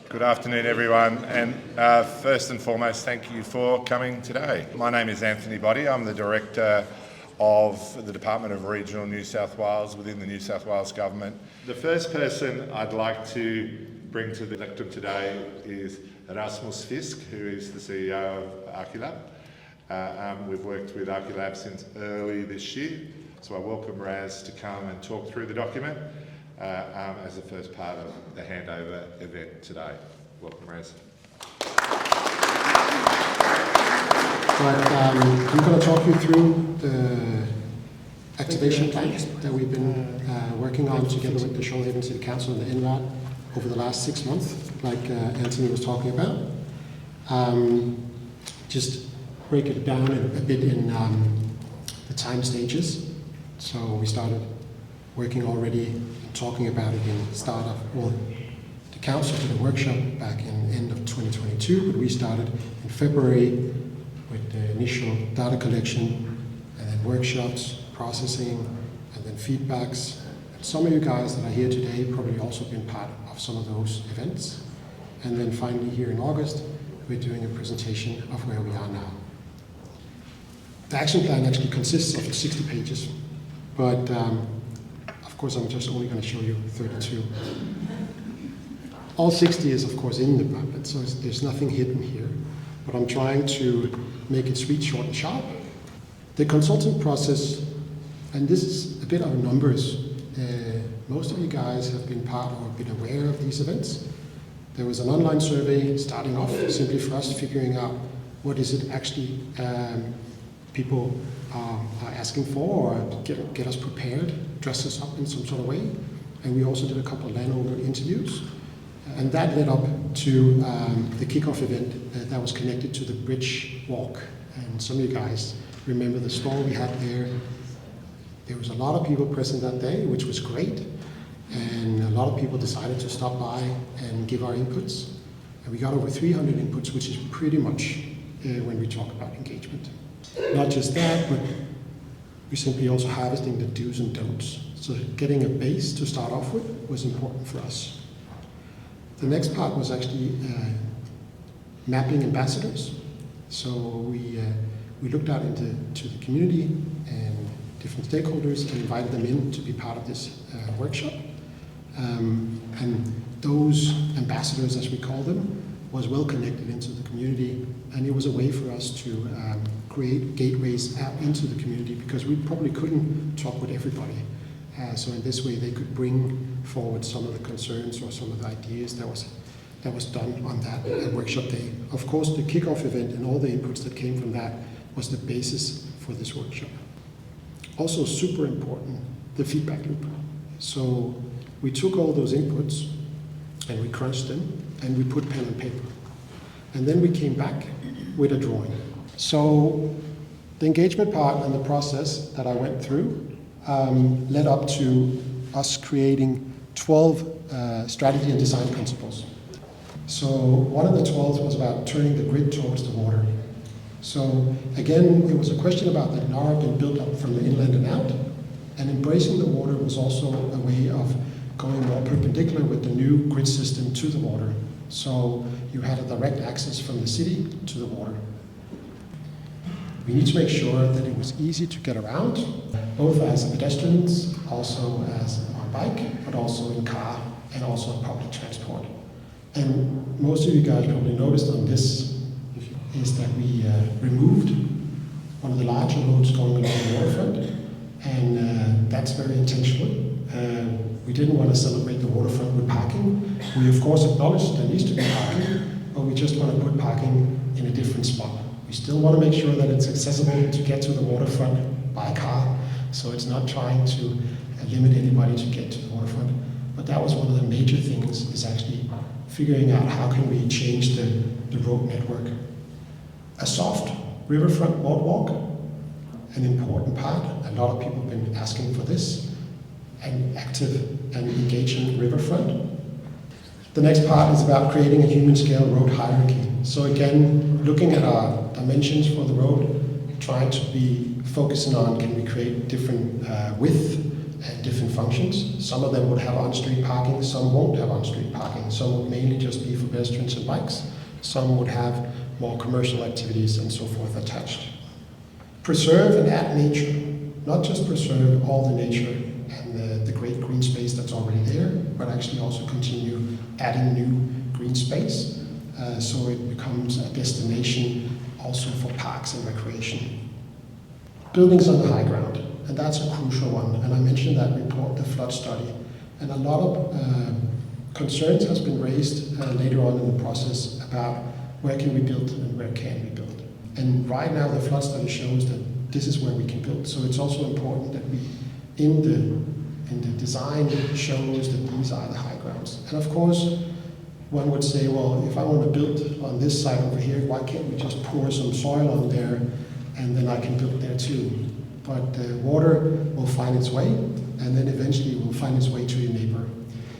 Good afternoon, everyone, and first and foremost, thank you for coming today. My name is Anthony Boddy. I'm the Director of the Department of Regional New South Wales within the New South Wales Government. The first person I'd like to bring to the lectern today is Rasmus Frisk, who is the CEO of Arculab. We've worked with Arculab since early this year, so I welcome Raz to come and talk through the document as the first part of the handover event today. Welcome, Raz. Right, I'm going to talk you through the activation plans that we've been working on together with the Shoalhaven City Council and the NRAT over the last 6 months, like Anthony was talking about. Just break it down a bit in the time stages. So we started working already and talking about it in the start of, well, the council did a workshop back in end of 2022, but we started in February with the initial data collection and then workshops, processing, and then feedbacks. And some of you guys that are here today probably also been part of some of those events. And then finally here in August, we're doing a presentation of where we are now. The action plan actually consists of 60 pages, but of course, I'm just only going to show you 32. All 60 is, of course, in the booklet, so there's nothing hidden here. But I'm trying to make it sweet, short, and sharp. The consultant process, and this is a bit of numbers. Most of you guys have been part or been aware of these events. There was an online survey starting off simply for us figuring out what is it actually people are asking for, or get us prepared, dress us up in some sort of way. And we also did a couple of landowner interviews. And that led up to the kickoff event that was connected to the bridge walk. And some of you guys remember the stall we had there. There was a lot of people present that day, which was great. And a lot of people decided to stop by and give our inputs. And we got over 300 inputs, which is pretty much when we talk about engagement. Not just that, but we're simply also harvesting the do's and don'ts. So getting a base to start off with was important for us. The next part was actually mapping ambassadors. So we looked out into the community and different stakeholders and invited them in to be part of this workshop. And those ambassadors, as we call them, was well connected into the community, and it was a way for us to create gateways out into the community, because we probably couldn't talk with everybody. So in this way they could bring forward some of the concerns or some of the ideas that was done on that workshop day. Of course, the kickoff event and all the inputs that came from that was the basis for this workshop. Also super important, the feedback loop. So we took all those inputs and we crunched them and we put pen and paper. And then we came back with a drawing. So the engagement part and the process that I went through led up to us creating 12 strategy and design principles. So one of the 12 was about turning the grid towards the water. So again, it was a question about the Nowra being built up from the inland and out, and embracing the water was also a way of going more perpendicular with the new grid system to the water. So you had a direct access from the city to the water. We need to make sure that it was easy to get around, both as pedestrians, also as on bike, but also in car and also on public transport. And most of you guys probably noticed on this is that we removed one of the larger roads going along the waterfront, and that's very intentional. We didn't want to celebrate the waterfront with parking. We of course acknowledge there needs to be parking, but we just want to put parking in a different spot. We still want to make sure that it's accessible to get to the waterfront by car, so it's not trying to limit anybody to get to the waterfront. But that was one of the major things, is actually figuring out how can we change the road network. A soft riverfront boardwalk, an important part. A lot of people have been asking for this. An active and engaging riverfront. The next part is about creating a human scale road hierarchy. So again, looking at our dimensions for the road, trying to be focusing on can we create different width and different functions. Some of them would have on-street parking, some won't have on-street parking. Some would mainly just be for pedestrians and bikes. Some would have more commercial activities and so forth attached. Preserve and add nature, not just preserve all the nature and the great green space that's already there, but actually also continue adding new green space so it becomes a destination also for parks and recreation. Buildings on the high ground, and that's a crucial one. And I mentioned that report, the flood study, and a lot of concerns has been raised later on in the process about where can we build and where can we build. And right now the flood study shows that this is where we can build. So it's also important that we, in the design, shows that these are the high grounds. And of course, one would say, well, if I want to build on this side over here, why can't we just pour some soil on there and then I can build there too? But water will find its way, and then eventually it will find its way to your neighbor.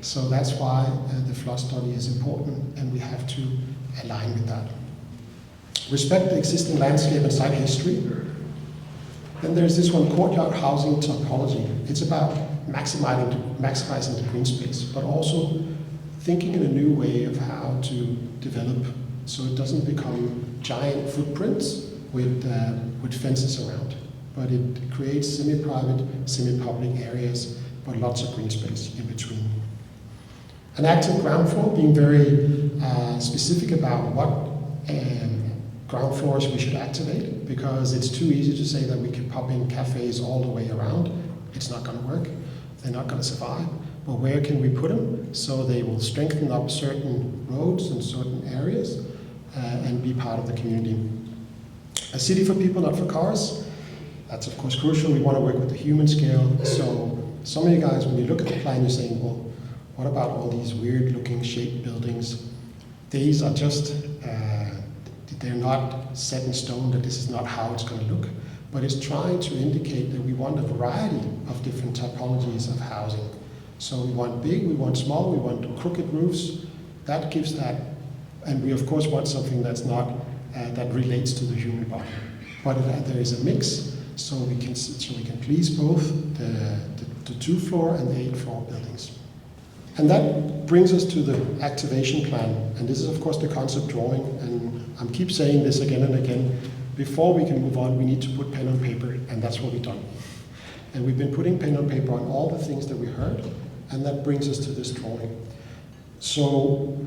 So that's why the flood study is important, and we have to align with that. Respect the existing landscape and site history. Then there's this one, courtyard housing topology. It's about maximizing the green space, but also thinking in a new way of how to develop so it doesn't become giant footprints with fences around, but it creates semi-private, semi-public areas, but lots of green space in between. An active ground floor, being very specific about what ground floors we should activate, because it's too easy to say that we can pop in cafes all the way around. It's not going to work. They're not going to survive. But where can we put them so they will strengthen up certain roads and certain areas and be part of the community? A city for people, not for cars. That's of course crucial. We want to work with the human scale. So some of you guys, when you look at the plan, you're saying, well, what about all these weird looking shaped buildings? These are just, they're not set in stone that this is not how it's going to look, but it's trying to indicate that we want a variety of different typologies of housing. So we want big, we want small, we want crooked roofs. That gives that, and we of course want something that's not, that relates to the human body. But there is a mix, so we can please both the 2-floor and the 8-floor buildings. And that brings us to the activation plan. And this is of course the concept drawing, and I keep saying this again and again. Before we can move on, we need to put pen on paper, and that's what we've done. And we've been putting pen on paper on all the things that we heard, and that brings us to this drawing. So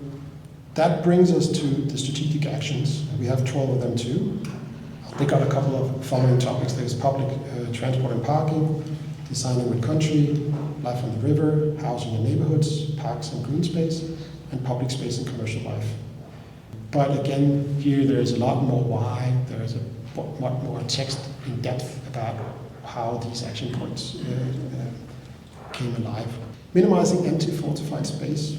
that brings us to the strategic actions. We have 12 of them too. I'll pick out a couple of following topics. There's public transport and parking, designing with country, life on the river, housing in neighborhoods, parks and green space, and public space and commercial life. But again, here there's a lot more why. There is a lot more text in depth about how these action points came alive. Minimizing empty fortified space.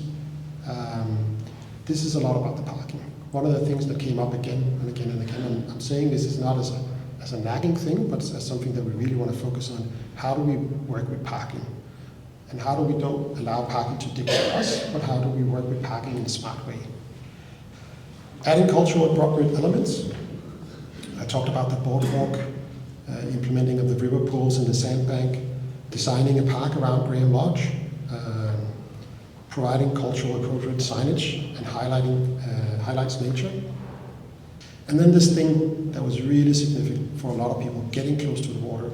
This is a lot about the parking. One of the things that came up again and again and again, and I'm saying this is not as a nagging thing, but as something that we really want to focus on. How do we work with parking? And how do we don't allow parking to dictate us, but how do we work with parking in a smart way? Adding cultural appropriate elements. I talked about the boardwalk, implementing of the river pools and the sandbank, designing a park around Graham Lodge, providing cultural appropriate signage and highlights nature. And then this thing that was really significant for a lot of people, getting close to the water.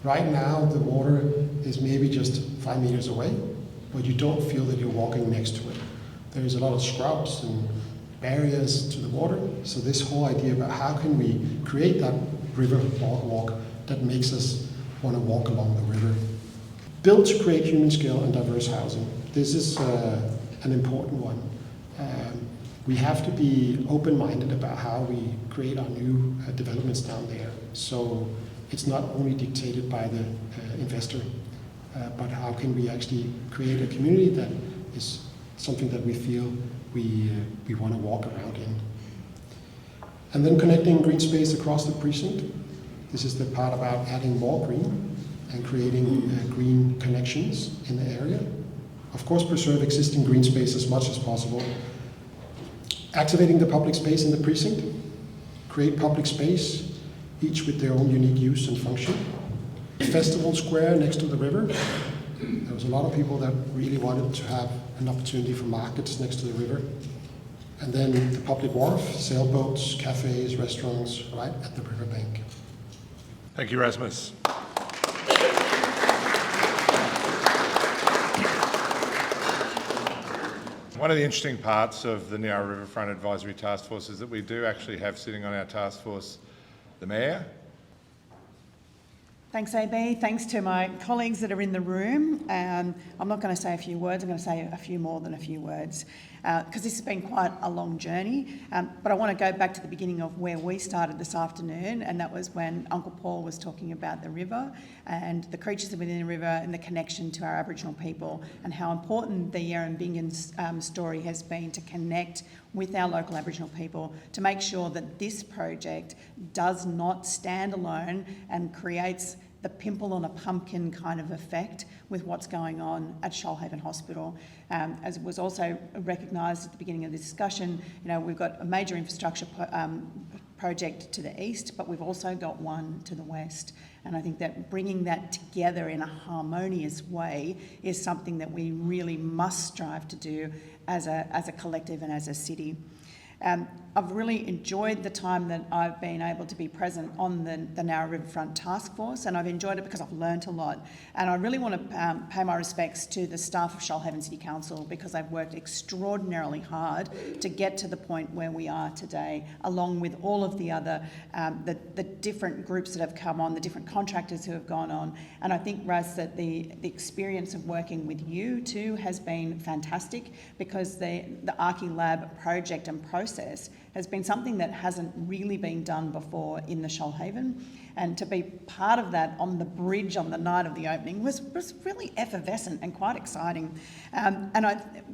Right now, the water is maybe just 5 meters away, but you don't feel that you're walking next to it. There's a lot of scrubs and barriers to the water. So this whole idea about how can we create that river walk that makes us want to walk along the river. Build to create human scale and diverse housing. This is an important one. We have to be open-minded about how we create our new developments down there. So it's not only dictated by the investor, but how can we actually create a community that is something that we feel we want to walk around in. And then connecting green space across the precinct. This is the part about adding more green and creating green connections in the area. Of course, preserve existing green space as much as possible. Activating the public space in the precinct. Create public space, each with their own unique use and function. Festival square next to the river. was a lot of people that really wanted to have an opportunity for markets next to the river. And then the public wharf, sailboats, cafes, restaurants, right at the riverbank. Thank you, Rasmus. One of the interesting parts of the Nowra Riverfront Advisory Task Force is that we do actually have sitting on our task force the Mayor. Thanks, AB. Thanks to my colleagues that are in the room. I'm not going to say a few words, I'm going to say a few more than a few words, because this has been quite a long journey. But I want to go back to the beginning of where we started this afternoon, and that was when Uncle Paul was talking about the river and the creatures within the river and the connection to our Aboriginal people, and how important the Yarrabingan story has been to connect with our local Aboriginal people to make sure that this project does not stand alone and creates the pimple on a pumpkin kind of effect with what's going on at Shoalhaven Hospital. As it was also recognised at the beginning of the discussion, we've got a major infrastructure project to the east, but we've also got one to the west. And I think that bringing that together in a harmonious way is something that we really must strive to do as a collective and as a city. I've really enjoyed the time that I've been able to be present on the Nowra Riverfront Task Force, and I've enjoyed it because I've learnt a lot. And I really want to pay my respects to the staff of Shoalhaven City Council, because they've worked extraordinarily hard to get to the point where we are today, along with all of the other, the different groups that have come on, the different contractors who have gone on. And I think, Raz, that the experience of working with you too has been fantastic, because the Archilab project and process has been something that hasn't really been done before in the Shoalhaven, and to be part of that on the bridge on the night of the opening was really effervescent and quite exciting. And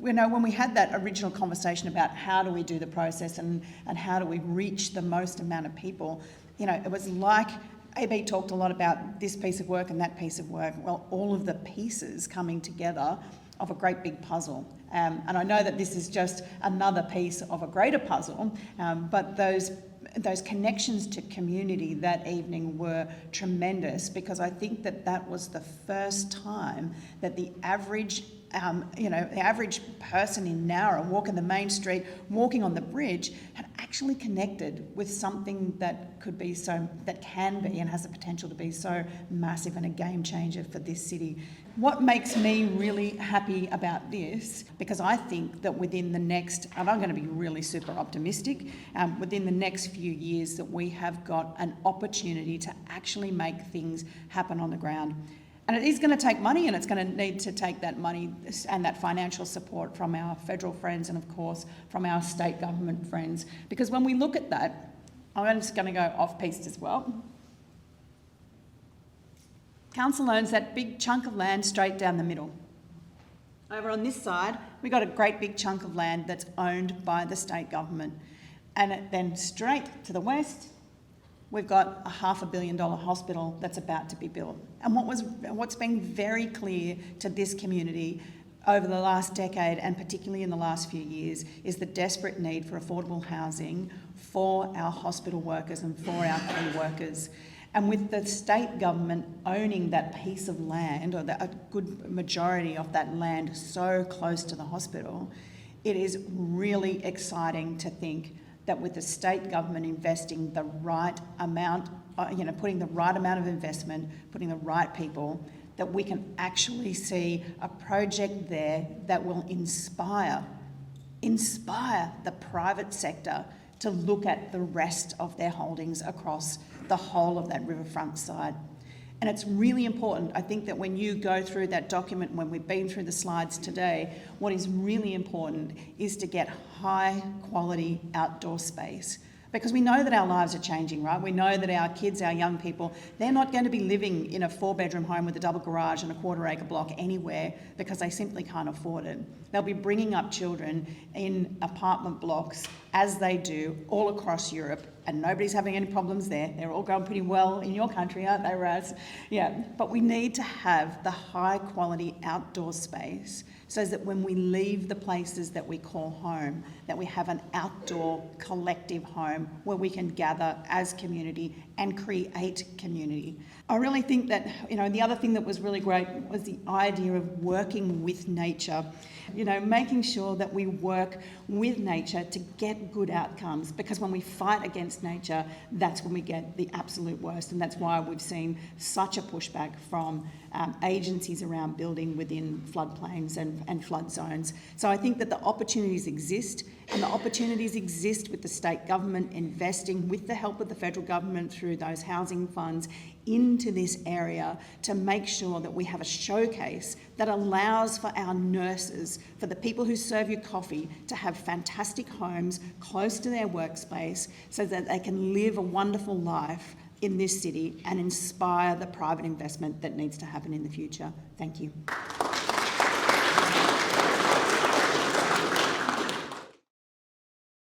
when we had that original conversation about how do we do the process and how do we reach the most amount of people, it was like AB talked a lot about this piece of work and that piece of work. Well, all of the pieces coming together of a great big puzzle. And I know that this is just another piece of a greater puzzle, but those connections to community that evening were tremendous, because I think that was the first time that the average person in Nowra walking the main street, walking on the bridge, had actually connected with something that can be and has the potential to be so massive and a game changer for this city. What makes me really happy about this, because I think that within the next, and I'm going to be really super optimistic, within the next few years that we have got an opportunity to actually make things happen on the ground. And it is going to take money, and it's going to need to take that money and that financial support from our federal friends and, of course, from our state government friends. Because when we look at that, I'm just going to go off-piste as well. Council owns that big chunk of land straight down the middle. Over on this side, we've got a great big chunk of land that's owned by the state government. And then straight to the west, we've got a $500 million hospital that's about to be built. And what's been very clear to this community over the last decade, and particularly in the last few years, is the desperate need for affordable housing for our hospital workers and for our key workers. And with the state government owning that piece of land, or a good majority of that land so close to the hospital, it is really exciting to think that with the state government investing the right amount, putting the right amount of investment, putting the right people, that we can actually see a project there that will inspire the private sector to look at the rest of their holdings across the whole of that riverfront side. And it's really important, I think, that when you go through that document, when we've been through the slides today, what is really important is to get high quality outdoor space. Because we know that our lives are changing, right? We know that our kids, our young people, they're not going to be living in a 4-bedroom home with a double garage and a quarter-acre block anywhere because they simply can't afford it. They'll be bringing up children in apartment blocks, as they do all across Europe, and nobody's having any problems there. They're all going pretty well in your country, aren't they, Raz? Yeah, but we need to have the high-quality outdoor space so that when we leave the places that we call home, that we have an outdoor collective home where we can gather as community and create community. I really think that, the other thing that was really great was the idea of working with nature. Making sure that we work with nature to get good outcomes, because when we fight against nature, that's when we get the absolute worst, and that's why we've seen such a pushback from agencies around building within floodplains and flood zones. So I think that the opportunities exist, and the opportunities exist with the state government investing with the help of the federal government through those housing funds into this area to make sure that we have a showcase that allows for our nurses, for the people who serve you coffee, to have fantastic homes close to their workspace so that they can live a wonderful life in this city and inspire the private investment that needs to happen in the future. Thank you.